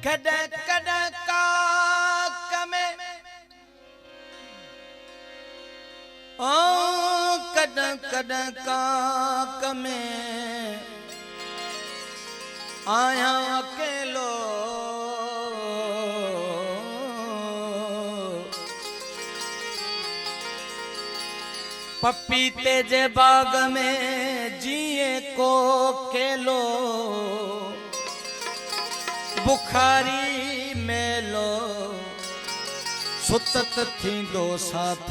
कद कद काक में ओ कद कद काक में आया अकेलो पपीते जे बाग में जिए को केलो बुखारी मेलो सुतत थी दो साथ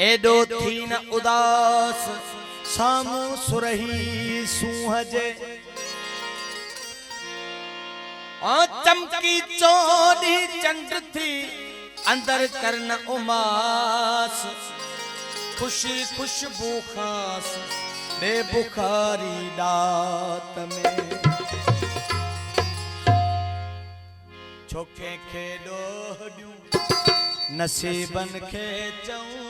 एडो थी न उदास सामू सुरही सूहजे और चमकी चौड़ी चंड थी अंदर करन उमास खुशी खुशबू खास बेबुखारी दात में छोके खेडो ड्यू नसीबन खे चऊं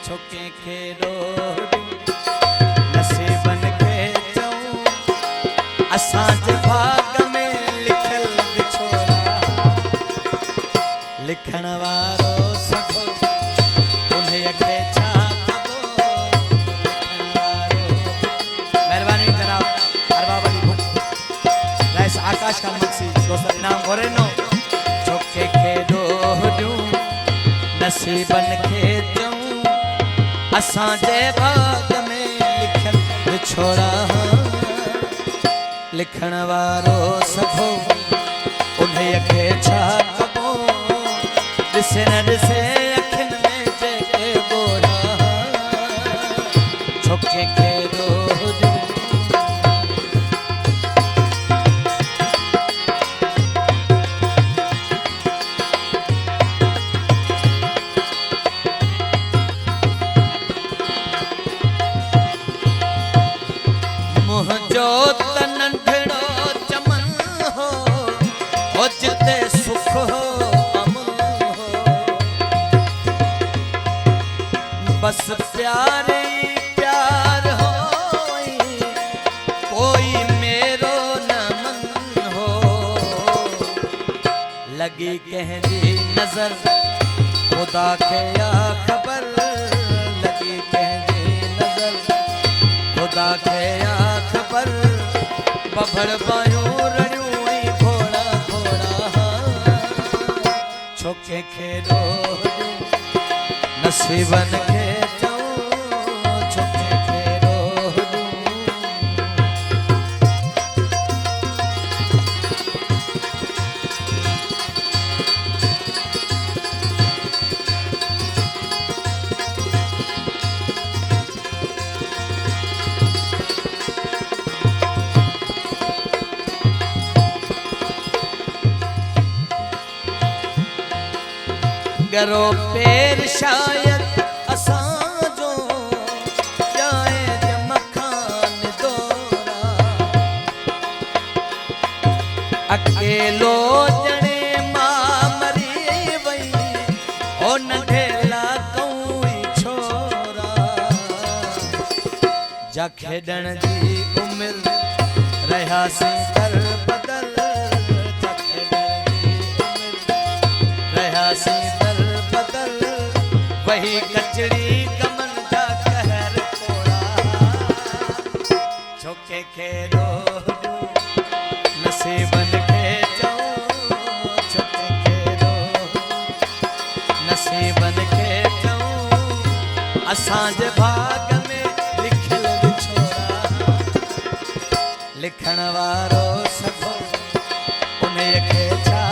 छोके खेडो नसीबन खे चऊं असांजे भाग में लिखल बिछोड़ा लिखण वारो सभो उन्हें खे छा कबो लिखण वारो मेहरबानी जनाब अरबाब अली भुट राइस आकाश का मक्सी दोस्त इनाम गोरे नो छोके खेडो ड्यू नसीबन खे चऊं असांजे भाग में लिखल बिछोड़ा लिखण वारो सभो उन्हें खे छा कबो दिसे न दिसे अखिन में जेके गोरा छोके खेडो मुंहिंजो त नंढड़ो चमन हो ओ जिते सुख हो बस प्यार ही प्यार हो कोई मेरो न मन हो लगी कहनी नजर खुदा के या खबर लगी कहनी नजर खुदा के या खबर बभड़ बायूं रड़ियूं घोड़ा घोड़ा छोके खेडो नसीबन खे गरो पेर शायद असांजो जाए मखान दोरा अकेलो जने मां मरी वई ओ नंढेला कोई छोरा जा खेडण जी उम्र रहा से कर बदल जा खेडण जी उम्र रहा से वही कचड़ी कमन जा कहर कोड़ा छोके खेडो नसीबन खे चऊं छोके खेडो नसीबन खे चऊं असांजे भाग में लिखल बिछोड़ा लिखण वारो सभो उन्हें खे छा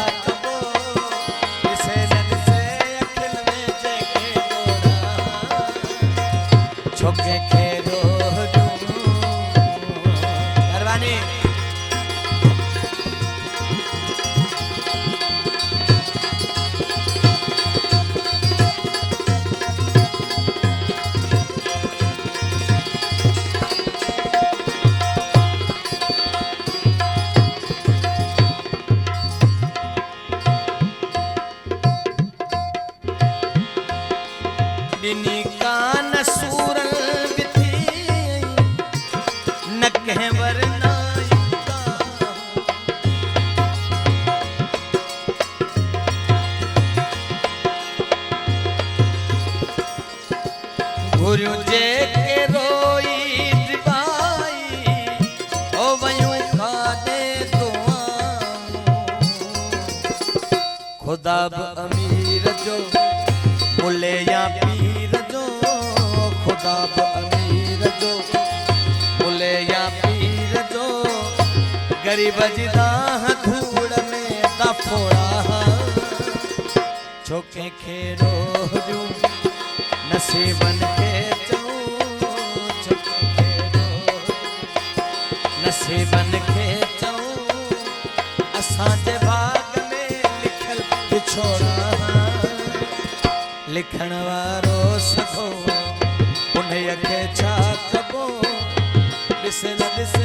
छोके खेडो मेहरबानी दिनी कान सूरल बिथी न कहवर छोरियूं जेके रोई दिबाई ओ वयूं काॾे तो खुदा बि अमीर जो मुले या पीर जो खुदा बि अमीर जो मुले या पीर जो गरीब जी दाह धूड़ में दफोड़ा छोके खे रोजूं नसीबन के चऊं छोके खे नसीबन के चऊं असांजे भाग में लिखल पिछोड़ा लिखण वारो सखो उन्हें खे छा कबो ॾिस न ॾिस